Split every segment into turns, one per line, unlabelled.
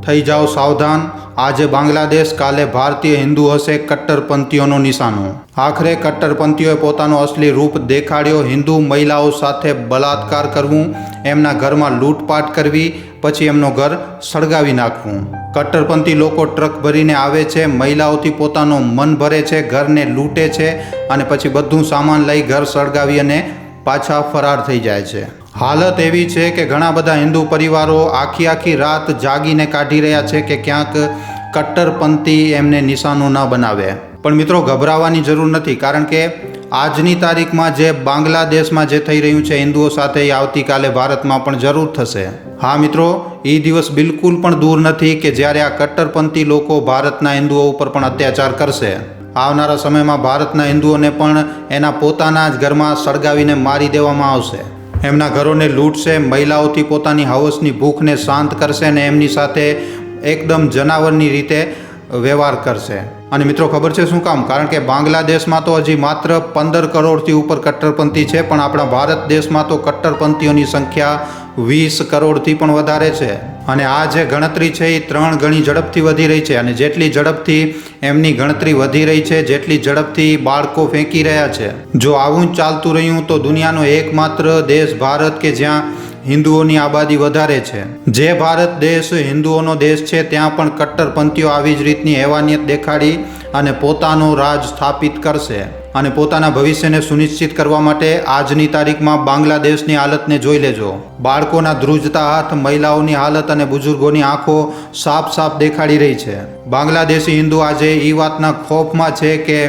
થઈ જાઓ સાવધાન, આજે બાંગ્લાદેશ કાલે ભારતીય હિન્દુ હશે કટ્ટરપંથીઓનો નિશાનો। આખરે કટ્ટરપંથીઓએ પોતાનો અસલી રૂપ દેખાડ્યો। હિન્દુ મહિલાઓ સાથે બલાત્કાર કરવું, એમના ઘરમાં લૂંટપાટ કરવી, પછી એમનો ઘર સળગાવી નાખવું। કટ્ટરપંથી લોકો ટ્રક ભરીને આવે છે, મહિલાઓથી પોતાનો મન ભરે છે, ઘરને લૂંટે છે અને પછી બધું સામાન લઈ ઘર સળગાવી અને પાછા ફરાર થઈ જાય છે। હાલત એવી છે કે ઘણા બધા હિન્દુ પરિવારો આખી રાત જાગીને કાઢી રહ્યા છે કે ક્યાંક કટ્ટરપંથી એમને નિશાનો ન બનાવે। પણ મિત્રો ગભરાવાની જરૂર નથી, કારણ કે આજની તારીખમાં જે બાંગ્લાદેશમાં જે થઈ રહ્યું છે હિન્દુઓ સાથે, એ આવતીકાલે ભારતમાં પણ જરૂર થશે। હા મિત્રો, એ દિવસ બિલકુલ પણ દૂર નથી કે જ્યારે આ કટ્ટરપંથી લોકો ભારતના હિન્દુઓ ઉપર પણ અત્યાચાર કરશે। આવનારા સમયમાં ભારતના હિન્દુઓને પણ એના પોતાના જ ઘરમાં સળગાવીને મારી દેવામાં આવશે। એમના ઘરોને લૂંટશે, મહિલાઓથી પોતાની હવસની ભૂખને શાંત કરશે અને એમની સાથે એકદમ જનાવરની રીતે વ્યવહાર કરશે। અને મિત્રો ખબર છે શું કામ? કારણ કે બાંગ્લાદેશમાં તો હજી માત્ર 15 કરોડથી ઉપર કટ્ટરપંથી છે, પણ આપણા ભારત દેશમાં તો કટ્ટરપંથીઓની સંખ્યા 20 કરોડથી પણ વધારે છે। અને આ જે ગણતરી છે એ 3 ગણી ઝડપથી વધી રહી છે। અને જેટલી ઝડપથી એમની ગણતરી વધી રહી છે, જેટલી ઝડપથી બાળકો ફેંકી રહ્યા છે, જો આવું જ ચાલતું રહ્યું તો દુનિયાનો એકમાત્ર દેશ ભારત કે જ્યાં હિન્દુઓની આબાદી વધારે છે, જે ભારત દેશ હિન્દુઓનો દેશ છે, ત્યાં પણ કટ્ટરપંથીઓ આવી જ રીતની હેવાનિયત દેખાડી અને પોતાનો રાજ સ્થાપિત કરશે। અને પોતાના ભવિષ્યને સુનિશ્ચિત કરવા માટે આજની તારીખમાં બાંગ્લાદેશની હાલતને જોઈ લેજો। બાળકોના ધ્રુજતા હાથ, મહિલાઓની હાલત અને બુઝુર્ગોની આંખો સાફ દેખાડી રહી છે। બાંગ્લાદેશી હિન્દુ આજે એ વાતના ખોફમાં છે કે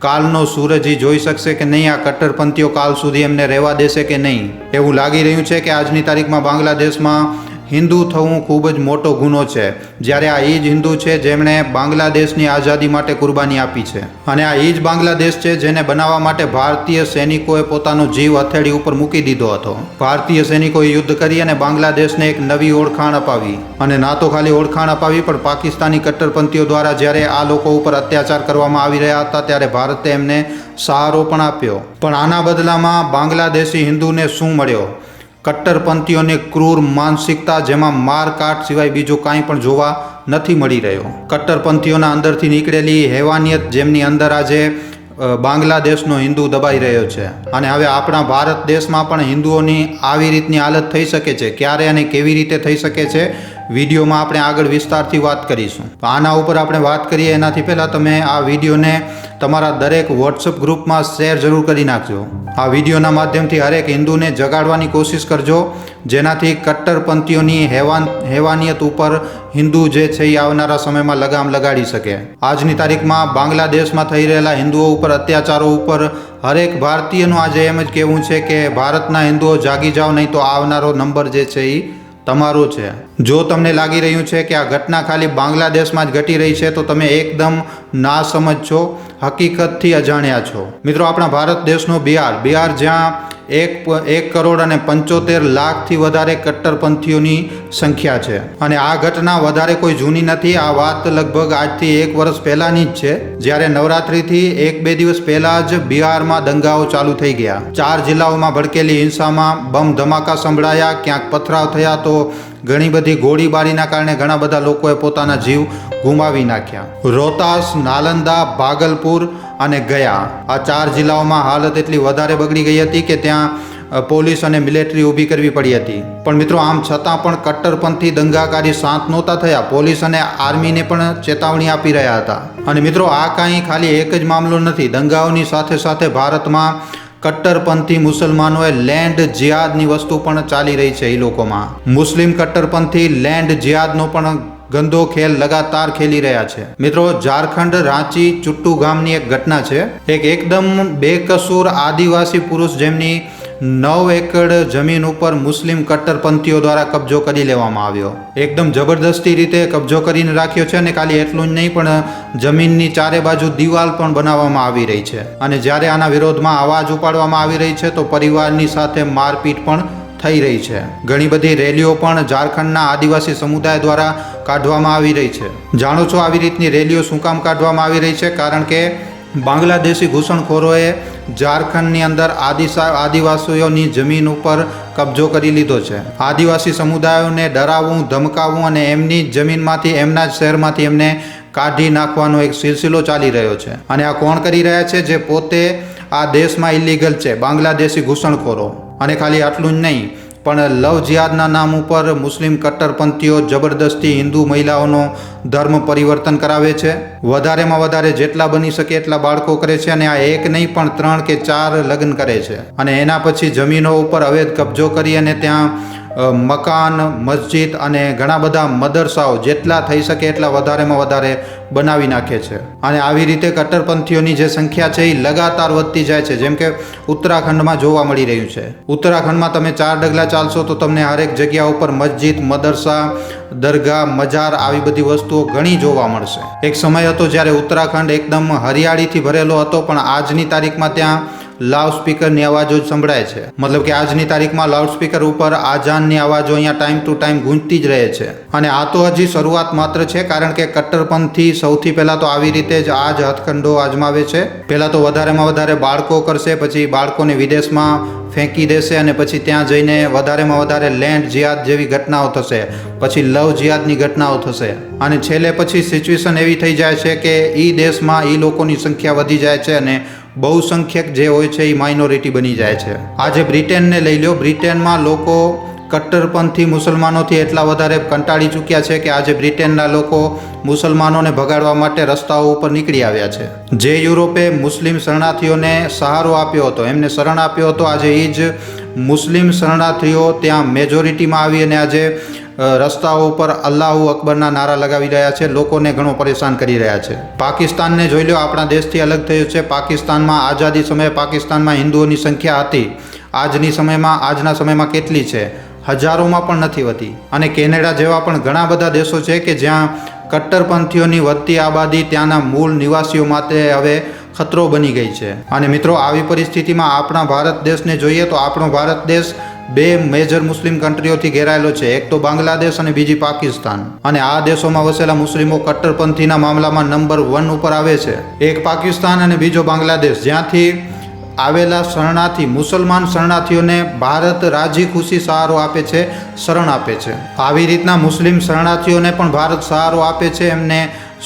કાલનો સૂરજ જોઈ શકશે કે નહીં, આ કટ્ટરપંથીઓ કાલ સુધી એમને રહેવા દેશે કે નહીં। એવું લાગી રહ્યું છે કે આજની તારીખમાં બાંગ્લાદેશમાં હિન્દુ થવું ખૂબ જ મોટો ગુનો છે, જ્યારે આ એ જ હિન્દુ છે જેમણે બાંગ્લાદેશની આઝાદી માટે કુરબાની આપી છે। અને આ એ જ બાંગ્લાદેશ છે જેને બનાવવા માટે ભારતીય સૈનિકોએ પોતાનો જીવ હથેળી ઉપર મૂકી દીધો હતો। ભારતીય સૈનિકોએ યુદ્ધ કરી અને બાંગ્લાદેશને એક નવી ઓળખાણ અપાવી। અને ના તો ખાલી ઓળખાણ અપાવી, પણ પાકિસ્તાની કટ્ટરપંથીઓ દ્વારા જ્યારે આ લોકો ઉપર અત્યાચાર કરવામાં આવી રહ્યા હતા ત્યારે ભારતે એમને સહારો પણ આપ્યો। પણ આના બદલામાં બાંગ્લાદેશી હિન્દુને શું મળ્યો? કટ્ટરપંથીઓની ક્રૂર માનસિકતા, જેમાં મારકાટ સિવાય બીજું કાંઈ પણ જોવા નથી મળી રહ્યો। કટ્ટરપંથીઓના અંદરથી નીકળેલી હેવાનિયત, જેમની અંદર આજે બાંગ્લાદેશનો હિન્દુ દબાઈ રહ્યો છે। અને હવે આપણા ભારત દેશમાં પણ હિન્દુઓની આવી રીતની હાલત થઈ શકે છે। ક્યારે અને કેવી રીતે થઈ શકે છે, વિડીયોમાં આપણે આગળ વિસ્તારથી વાત કરીશું। આના ઉપર આપણે વાત કરીએ એનાથી પહેલાં તમે આ વિડીયોને તમારા દરેક વોટ્સઅપ ગ્રુપમાં શેર જરૂર કરી નાખજો। આ વિડીયોના માધ્યમથી હરેક હિન્દુને જગાડવાની કોશિશ કરજો, જેનાથી કટ્ટરપંથીઓની હેવાનિયત ઉપર હિન્દુ જે છે એ આવનારા સમયમાં લગામ લગાડી શકે। આજની તારીખમાં બાંગ્લાદેશમાં થઈ રહેલા હિન્દુઓ ઉપર અત્યાચારો ઉપર હરેક ભારતીયનું આજે એમ જ કહેવું છે કે ભારતના હિન્દુઓ જાગી જાઓ, નહીં તો આવનારો નંબર જે છે એ તમારો છે। જો તમને લાગી રહ્યું છે કે આ ઘટના ખાલી બાંગ્લાદેશમાં જ ઘટી રહી છે, તો તમે એકદમ નાસમજ છો, હકીકતથી અજાણ્યા છો। મિત્રો, આપણા ભારત દેશનો બિહાર જ્યાં 1 કરોડ અને 75 લાખથી વધારે કટ્ટરપંથીઓની સંખ્યા છે। અને આ ઘટના વધારે કોઈ જૂની નથી। આ વાત લગભગ આજથી 1 વર્ષ પહેલાની જ છે, જ્યારે નવરાત્રિથી 1-2 દિવસ પહેલા જ બિહારમાં દંગાઓ ચાલુ થઈ ગયા। 4 જિલ્લાઓમાં ભડકેલી હિંસામાં બમ ધમાકા સંભળાયા, ક્યાંક પથરાવ થયા, તો ઘણી બધી ગોળીબારીના કારણે ઘણા બધા લોકોએ પોતાના જીવ ગુમાવી નાખ્યા। રોહતાસ, નાલંદા, ભાગલપુર અને ગયા, આ 4 જિલ્લાઓમાં હાલત એટલી વધારે બગડી ગઈ હતી કે ત્યાં પોલીસ અને મિલિટરી ઊભી કરવી પડી હતી। પણ મિત્રો, આમ છતાં પણ કટ્ટરપંથી દંગાકારી શાંત નહોતા થયા। પોલીસ અને આર્મીને પણ ચેતવણી આપી રહ્યા હતા। અને મિત્રો, આ કાંઈ ખાલી એક જ મામલો નથી। દંગાઓની સાથે સાથે ભારતમાં કટ્ટરપંથી મુસલમાનોએ લેન્ડ જિહાદની વસ્તુ પણ ચાલી રહી છે। એ લોકોમાં મુસ્લિમ કટ્ટરપંથી લેન્ડ જિહાદનો પણ ગંદો ખેલ લગાતાર ખેલી રહ્યા છે। મિત્રો, ઝારખંડ રાંચી ચુટ્ટુ ગામની એક ઘટના છે। એક એકદમ બેકસૂર આદિવાસી પુરુષ, જેમની 9 એકડ જમીન ઉપર મુસ્લિમ કટ્ટરપંથીઓ દ્વારા કબજો કરી લેવામાં આવ્યો। એકદમ જબરદસ્તી રીતે કબજો કરીને રાખ્યો છે। અને ખાલી એટલું જ નહીં, પણ જમીનની ચારે બાજુ દિવાલ પણ બનાવવામાં આવી રહી છે। અને જ્યારે આના વિરોધમાં અવાજ ઉપાડવામાં આવી રહી છે, તો પરિવારની સાથે મારપીટ પણ થઈ રહી છે। ઘણી બધી રેલીઓ પણ ઝારખંડના આદિવાસી સમુદાય દ્વારા કાઢવામાં આવી રહી છે। જાણો છો આવી રીતની રેલીઓ શું કામ કાઢવામાં આવી રહી છે? કારણ કે બાંગ્લાદેશી ઘૂસણખોરોએ ઝારખંડની અંદર આદિવાસીઓની જમીન ઉપર કબજો કરી લીધો છે. આદિવાસી સમુદાયોને ડરાવવું, ધમકાવવું અને એમની જમીનમાંથી, એમના જ શહેરમાંથી એમને કાઢી નાખવાનો એક સિલસિલો ચાલી રહ્યો છે. અને આ કોણ કરી રહ્યા છે? જે પોતે આ દેશમાં ઇલીગલ છે, બાંગ્લાદેશી ઘૂસણખોરો. અને ખાલી આટલું જ નહીં, પણ લવ જિહાદના નામ ઉપર મુસ્લિમ કટ્ટરપંથીઓ જબરદસ્તી હિન્દુ મહિલાઓનો ધર્મ પરિવર્તન કરાવે છે. વધારેમાં વધારે જેટલા બની શકે એટલા બાળકો કરે છે. અને આ એક નહીં પણ 3 કે 4 લગ્ન કરે છે. અને એના પછી જમીનો ઉપર અવૈધ કબજો કરી અને ત્યાં મકાન, મસ્જિદ અને ઘણા બધા મદરસાઓ જેટલા થઈ શકે એટલા વધારેમાં વધારે બનાવી નાખે છે. અને આવી રીતે કટ્ટરપંથીઓની જે સંખ્યા છે એ લગાતાર વધતી જાય છે. જેમ કે ઉત્તરાખંડમાં જોવા મળી રહ્યું છે. ઉત્તરાખંડમાં તમે 4 ડગલા ચાલશો તો તમને હરેક જગ્યા ઉપર મસ્જિદ, મદરસા, દરગાહ, મજાર આવી બધી વસ્તુઓ ઘણી જોવા મળશે. એક સમય હતો જ્યારે ઉત્તરાખંડ એકદમ હરિયાળીથી ભરેલો હતો, પણ આજની તારીખમાં ત્યાં લાઉડસ્પીકરની અવાજો જ સંભળાય છે. મતલબ કે આજની તારીખમાં લાઉડસ્પીકર ઉપર આજાનની અવાજો અહીંયા ટાઈમ ટુ ટાઈમ ગૂંજતી જ રહે છે. અને આ તો હજી શરૂઆત માત્ર છે, કારણ કે કટ્ટરપંથી સૌથી પહેલાં તો આવી રીતે જ આ જ હથકંડો અજમાવે છે. પહેલાં તો વધારેમાં વધારે બાળકો કરશે, પછી બાળકોને વિદેશમાં ફેંકી દેશે અને પછી ત્યાં જઈને વધારેમાં વધારે લેન્ડ જિહાદ જેવી ઘટનાઓ થશે, પછી લવ જિહાદની ઘટનાઓ થશે. અને છેલ્લે પછી સિચ્યુએશન એવી થઈ જાય છે કે એ દેશમાં એ લોકોની સંખ્યા વધી જાય છે અને બહુસંખ્યક જે હોય છે એ માઇનોરિટી બની જાય છે. આજે બ્રિટનને લઈ લો. બ્રિટનમાં લોકો કટ્ટરપંથી મુસલમાનોથી એટલા વધારે કંટાળી ચૂક્યા છે કે આજે બ્રિટનના લોકો મુસલમાનોને ભગાડવા માટે રસ્તાઓ ઉપર નીકળી આવ્યા છે. જે યુરોપે મુસ્લિમ શરણાર્થીઓને સહારો આપ્યો હતો, એમને શરણ આપ્યો હતો, આજે એ જ મુસ્લિમ શરણાર્થીઓ ત્યાં મેજોરિટીમાં આવી અને આજે રસ્તાઓ ઉપર અલ્લાહુ અકબરના નારા લગાવી રહ્યા છે, લોકોને ઘણો પરેશાન કરી રહ્યા છે. પાકિસ્તાનને જોઈ લો, આપણા દેશથી અલગ થયું છે. પાકિસ્તાનમાં આઝાદી સમયે પાકિસ્તાનમાં હિન્દુઓની સંખ્યા હતી. આજના સમયમાં કેટલી છે? હજારોમાં પણ નથી હોતી. અને કેનેડા જેવા પણ ઘણા બધા દેશો છે કે જ્યાં કટ્ટરપંથીઓની વધતી આબાદી ત્યાંના મૂળ નિવાસીઓ માટે હવે ખતરો બની ગઈ છે. અને મિત્રો, આવી પરિસ્થિતિમાં આપણા ભારત દેશને જોઈએ તો આપણો ભારત દેશ 2 મેજર મુસ્લિમ કન્ટ્રીઓથી ઘેરાયેલો છે. એક તો બાંગ્લાદેશ અને બીજી પાકિસ્તાન. અને આ દેશોમાં વસેલા મુસ્લિમો કટ્ટરપંથીના મામલામાં નંબર 1 ઉપર આવે છે. એક પાકિસ્તાન અને બીજો બાંગ્લાદેશ, જ્યાંથી આવેલા શરણાર્થી, મુસલમાન શરણાર્થીઓને ભારત રાજી ખુશી સહારો આપે છે, શરણ આપે છે. આવી રીતના મુસ્લિમ શરણાર્થીઓને પણ ભારત સહારો આપે છે, એમને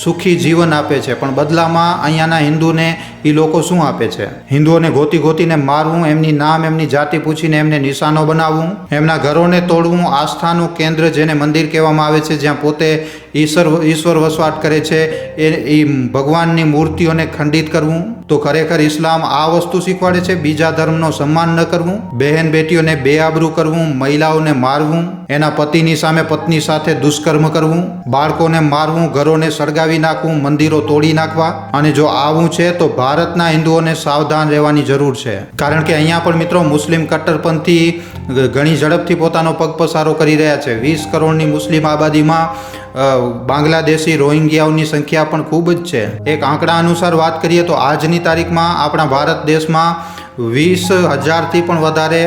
સુખી જીવન આપે છે. પણ બદલામાં અહીંયાના હિન્દુને એ લોકો શું આપે છે? હિન્દુઓને ગોતીને મારવું, એમની નામ, એમની જાતિ પૂછીને એમને નિશાનો બનાવવું, એમના ઘરોને તોડવું, આસ્થાનું કેન્દ્ર જેને મંદિર કહેવામાં આવે છે, જ્યાં પોતે ઈશ્વર વસવાટ કરે છે, એ ભગવાનની મૂર્તિઓને ખંડિત કરવું. તો ખરેખર ઇસ્લામ આ વસ્તુ શીખવાડે છે, બીજા ધર્મનો સન્માન ન કરવું, બહેન બેટીઓને બેઆબરૂ કરવું, મહિલાઓને મારવું, એના પતિની સામે પત્ની સાથે દુષ્કર્મ કરવું, બાળકોને મારવું, ઘરોને સળગાવી નાખવું, મંદિરો તોડી નાખવા. અને જો આવું છે તો ભારતના હિન્દુઓને સાવધાન રહેવાની જરૂર છે. કારણ કે અહીંયા પણ મિત્રો મુસ્લિમ કટ્ટરપંથી ઘણી ઝડપથી પોતાનો પગપસારો કરી રહ્યા છે. 20 કરોડની મુસ્લિમ આબાદીમાં બાંગ્લાદેશી રોહિંગ્યાઓની સંખ્યા પણ ખૂબ જ છે. એક આંકડા અનુસાર વાત કરીએ તો આજની તારીખમાં આપણા ભારત દેશમાં 20,000થી પણ વધારે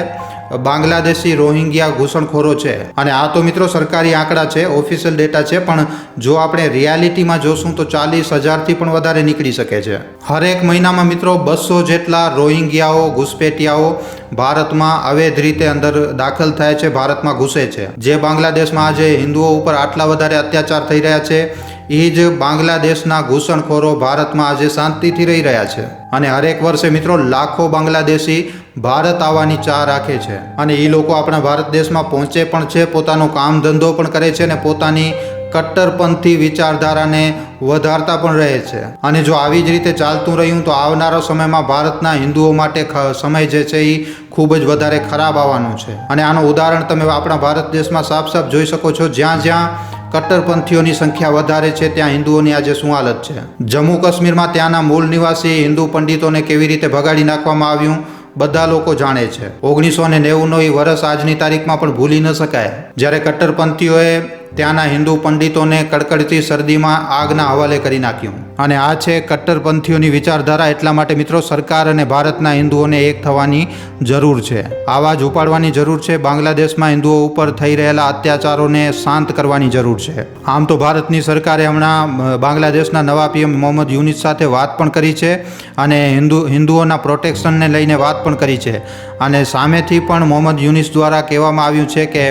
બાંગ્લાદેશી રોહિંગ્યા ઘૂસણખોરો છે. અને આ તો મિત્રો સરકારી આંકડા છે, ઓફિશિયલ ડેટા છે, પણ જો આપણે રિયાલિટીમાં જોશું તો 40,000થી પણ વધારે નીકળી શકે છે. હરેક મહિનામાં મિત્રો 200 જેટલા રોહિંગ્યાઓ, ઘૂસપેટિયાઓ ભારતમાં અવૈધ રીતે અંદર દાખલ થાય છે, ભારતમાં ઘૂસે છે. જે બાંગ્લાદેશમાં આજે હિન્દુઓ ઉપર આટલા વધારે અત્યાચાર થઈ રહ્યા છે, એ જ બાંગ્લાદેશના ઘૂસણખોરો ભારતમાં આજે શાંતિથી રહી રહ્યા છે. અને હરેક વર્ષે મિત્રો લાખો બાંગ્લાદેશી ભારત આવવાની ચાહ રાખે છે. અને એ લોકો આપણા ભારત દેશમાં પહોંચે પણ છે, પોતાનો કામ ધંધો પણ કરે છે અને પોતાની કટ્ટરપંથી વિચારધારાને વધારતા પણ રહે છે. અને જો આવી જ રીતે ચાલતું રહ્યું તો આવનારા સમયમાં ભારતના હિન્દુઓ માટે સમય જે છે એ ખૂબ જ વધારે ખરાબ આવવાનું છે. અને આનું ઉદાહરણ તમે આપણા ભારત દેશમાં સાફ સાફ જોઈ શકો છો. જ્યાં કટ્ટરપંથીઓની સંખ્યા વધારે છે ત્યાં હિન્દુઓની આજે શું હાલત છે. જમ્મુ કાશ્મીરમાં ત્યાંના મૂળ નિવાસી હિન્દુ પંડિતોને કેવી રીતે ભગાડી નાખવામાં આવ્યું બધા લોકો જાણે છે. 1990નો એ વર્ષ આજની તારીખમાં પણ ભૂલી ન શકાય, જ્યારે કટ્ટરપંથીઓએ ત્યાંના હિન્દુ પંડિતોને કડકડતી શરદીમાં આગના હવાલે કરી નાખ્યું. અને આ છે કટ્ટરપંથીઓની વિચારધારા. એટલા માટે મિત્રો સરકાર અને ભારતના હિન્દુઓને એક થવાની જરૂર છે. આવાજ ઉપાડવાની જરૂર છે. બાંગ્લાદેશમાં હિન્દુઓ ઉપર થઈ રહેલા અત્યાચારોને શાંત કરવાની જરૂર છે. આમ તો ભારતની સરકારે હમણાં બાંગ્લાદેશના નવા પીએમ મોહમ્મદ યુનિસ સાથે વાત પણ કરી છે અને હિન્દુઓના પ્રોટેક્શનને લઈને વાત પણ કરી છે. અને સામેથી પણ મોહમ્મદ યુનિસ દ્વારા કહેવામાં આવ્યું છે કે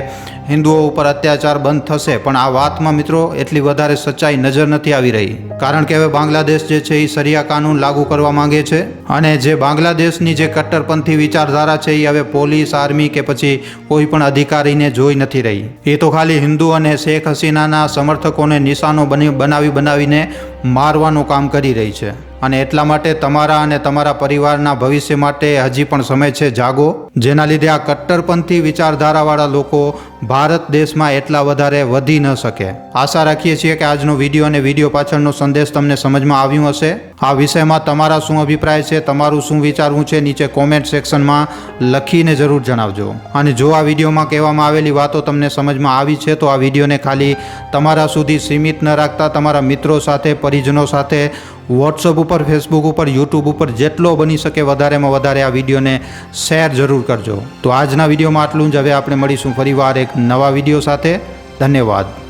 હિન્દુઓ ઉપર અત્યાચાર બંધ થશે. પણ આ વાતમાં મિત્રો એટલી વધારે સચ્ચાઈ નજર નથી આવી રહી, કારણ કે હવે બાંગ્લાદેશ જે છે એ શરિયા કાનૂન લાગુ કરવા માંગે છે. અને જે બાંગ્લાદેશની જે કટ્ટરપંથી વિચારધારા છે એ હવે પોલીસ, આર્મી કે પછી કોઈ પણ અધિકારીને જોઈ નથી રહી. એ તો ખાલી હિન્દુ અને શેખ હસીનાના સમર્થકોને નિશાનો બનાવીને મારવાનું કામ કરી રહી છે. અને એટલા માટે તમારા અને તમારા પરિવારના ભવિષ્ય માટે હજી પણ સમય છે, જાગો. જેના લીધે આ કટ્ટરપંથી વિચારધારાવાળા લોકો ભારત દેશમાં એટલા વધારે વધી ન શકે. આશા રાખીએ છીએ કે આજનો વિડીયો અને વિડીયો પાછળનો સંદેશ તમને સમજમાં આવ્યું હશે. આ વિષયમાં તમારા શું અભિપ્રાય છે, તમારું શું વિચારવું છે, નીચે કોમેન્ટ સેક્શનમાં લખીને જરૂર જણાવજો. અને જો આ વિડીયોમાં કહેવામાં આવેલી વાતો તમને સમજમાં આવી છે તો આ વિડીયોને ખાલી તમારા સુધી સીમિત ન રાખતા તમારા મિત્રો સાથે, પરિજનો સાથે, વોટ્સઅપ ઉપર, ફેસબુક ઉપર, યુટ્યુબ ઉપર જેટલો બની શકે વધારેમાં વધારે આ વિડીયોને શેર જરૂર કરજો. તો આજના વિડીયોમાં આટલું જ. હવે આપણે મળીશું ફરીવાર એક નવા વિડીયો સાથે. ધન્યવાદ.